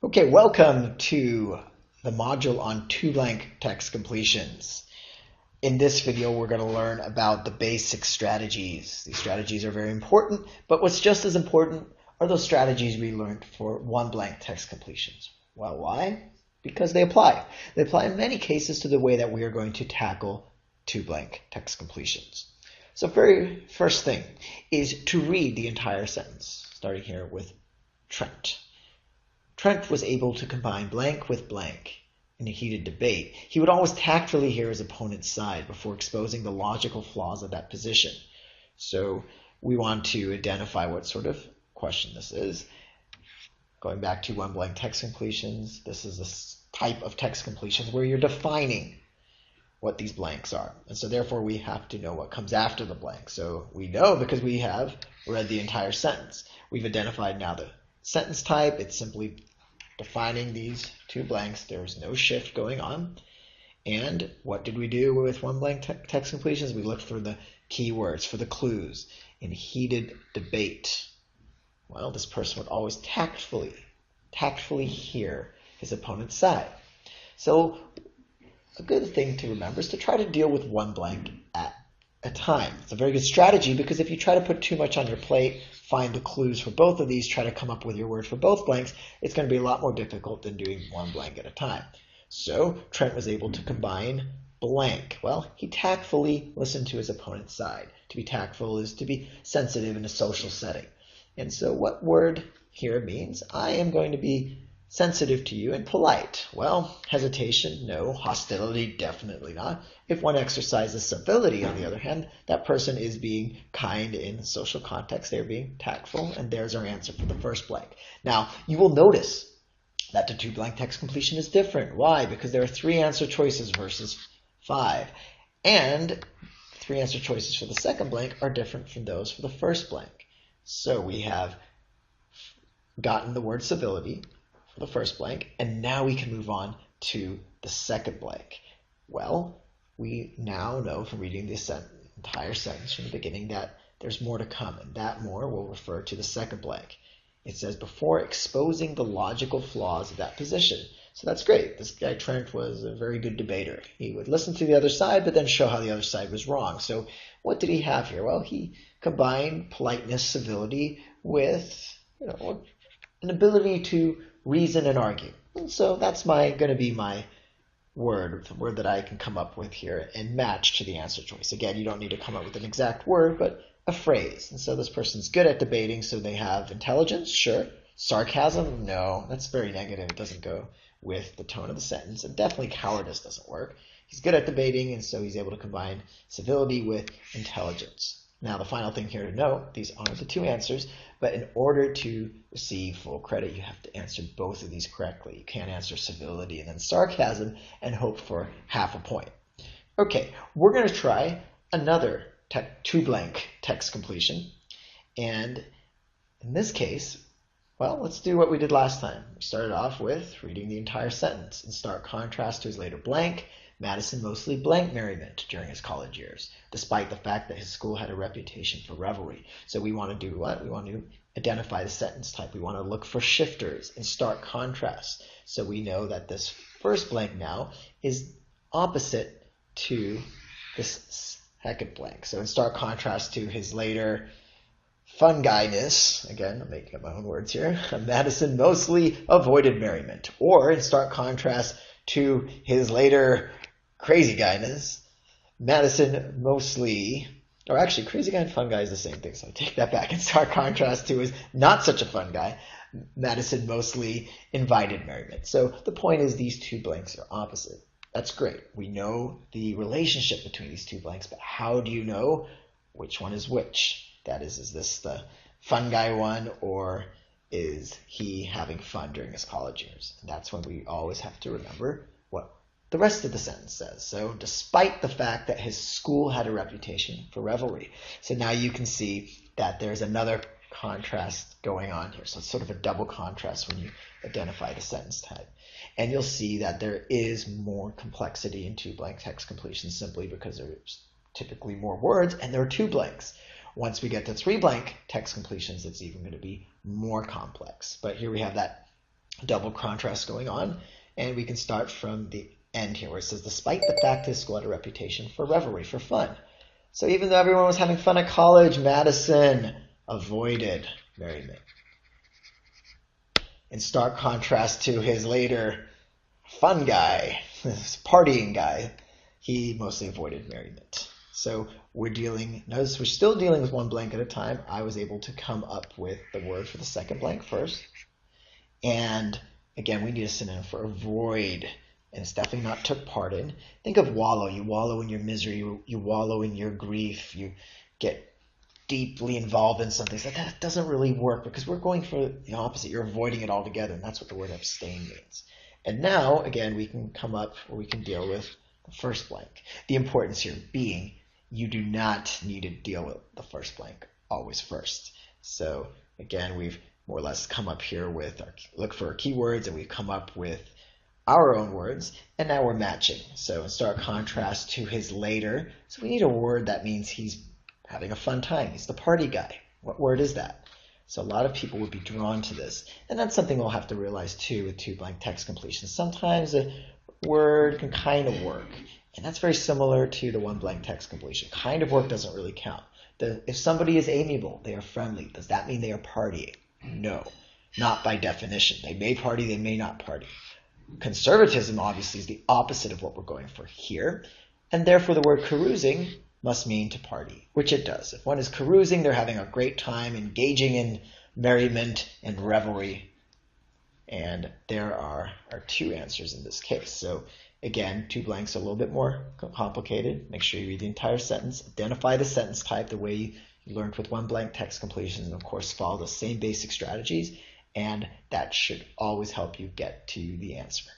Okay, welcome to the module on two blank text completions. In this video, we're going to learn about the basic strategies. These strategies are very important, but what's just as important are those strategies we learned for one blank text completions. Well, why? Because they apply. They apply in many cases to the way that we are going to tackle two blank text completions. So very first thing is to read the entire sentence, starting here with Trent. Trent was able to combine blank with blank in a heated debate. He would always tactfully hear his opponent's side before exposing the logical flaws of that position. So we want to identify what sort of question this is. Going back to one blank text completions, this is a type of text completions where you're defining what these blanks are. And so therefore we have to know what comes after the blank. So we know because we have read the entire sentence. We've identified now the sentence type. It's simply defining these two blanks. There's no shift going on. And what did we do with one blank text completions? We looked for the keywords, for the clues. In heated debate, well, this person would always tactfully hear his opponent's side. So a good thing to remember is to try to deal with one blank at a time. It's a very good strategy because if you try to put too much on your plate, find the clues for both of these, try to come up with your word for both blanks, it's going to be a lot more difficult than doing one blank at a time. So Trent was able to combine blank. Well, he tactfully listened to his opponent's side. To be tactful is to be sensitive in a social setting. And so what word here means? I am going to be sensitive to you and polite. Well, hesitation, no. Hostility, definitely not. If one exercises civility, on the other hand, that person is being kind in social context. They're being tactful, and there's our answer for the first blank. Now, you will notice that the two blank text completion is different. Why? Because there are three answer choices versus 5. And three answer choices for the second blank are different from those for the first blank. So we have gotten the word civility for the first blank, and now we can move on to the second blank. Well, we now know from reading this entire sentence from the beginning that there's more to come, and that more will refer to the second blank. It says, before exposing the logical flaws of that position. So that's great. This guy Trent was a very good debater. He would listen to the other side, but then show how the other side was wrong. So what did he have here? Well, he combined politeness, civility with an ability to reason and argue. And so that's going to be my word, the word that I can come up with here and match to the answer choice. Again, you don't need to come up with an exact word, but a phrase. And so this person's good at debating, so they have intelligence, sure. Sarcasm, no, that's very negative. It doesn't go with the tone of the sentence. And definitely cowardice doesn't work. He's good at debating, and so he's able to combine civility with intelligence. Now, the final thing here to note, these are the two answers, but in order to receive full credit, you have to answer both of these correctly. You can't answer civility and then sarcasm and hope for half a point. Okay, we're going to try another two blank text completion. And in this case, well, let's do what we did last time. We started off with reading the entire sentence. In stark contrast to his later blank, Madison mostly blanked merriment during his college years, despite the fact that his school had a reputation for revelry. So we want to do what? We want to identify the sentence type. We want to look for shifters in stark contrast. So we know that this first blank now is opposite to this second blank. So in stark contrast to his later fun guyness, again, I'm making up my own words here, Madison mostly avoided merriment. Or in stark contrast to his later crazy guyness, Madison mostly, or actually crazy guy and fun guy is the same thing, so I take that back. In stark contrast to his not such a fun guy, Madison mostly invited merriment. So the point is these two blanks are opposite. That's great. We know the relationship between these two blanks, but how do you know which one is which? That is this the fun guy one, or is he having fun during his college years? And that's when we always have to remember what the rest of the sentence says. So despite the fact that his school had a reputation for revelry. So now you can see that there's another contrast going on here. So it's sort of a double contrast when you identify the sentence type. And you'll see that there is more complexity in two blank text completions simply because there's typically more words and there are two blanks. Once we get to three blank text completions, it's even going to be more complex. But here we have that double contrast going on. And we can start from the end here where it says, despite the fact his school had a reputation for revelry, for fun. So even though everyone was having fun at college, Madison avoided merriment. In stark contrast to his later fun guy, this partying guy, he mostly avoided merriment. So notice we're still dealing with one blank at a time. I was able to come up with the word for the second blank first. And again, we need a synonym for avoid. And it's definitely not took part in. Think of wallow. You wallow in your misery. You wallow in your grief. You get deeply involved in something. So that doesn't really work because we're going for the opposite. You're avoiding it altogether. And that's what the word abstain means. And now, again, we can come up or we can deal with the first blank. The importance here being you do not need to deal with the first blank always first. So again, we've more or less come up here with look for our keywords, and we've come up with our own words, and now we're matching. So in stark contrast to his later, so we need a word that means he's having a fun time. He's the party guy. What word is that? So a lot of people would be drawn to this. And that's something we'll have to realize too with two blank text completions. Sometimes a word can kind of work. And that's very similar to the one blank text completion. Kind of work doesn't really count. If somebody is amiable, they are friendly, does that mean they are partying? No, not by definition. They may party, they may not party. Conservatism obviously is the opposite of what we're going for here. And therefore the word carousing must mean to party, which it does. If one is carousing, they're having a great time, engaging in merriment and revelry. And there are our two answers in this case. So again, two blanks are a little bit more complicated. Make sure you read the entire sentence. Identify the sentence type the way you learned with one blank text completion, and of course follow the same basic strategies. And that should always help you get to the answer.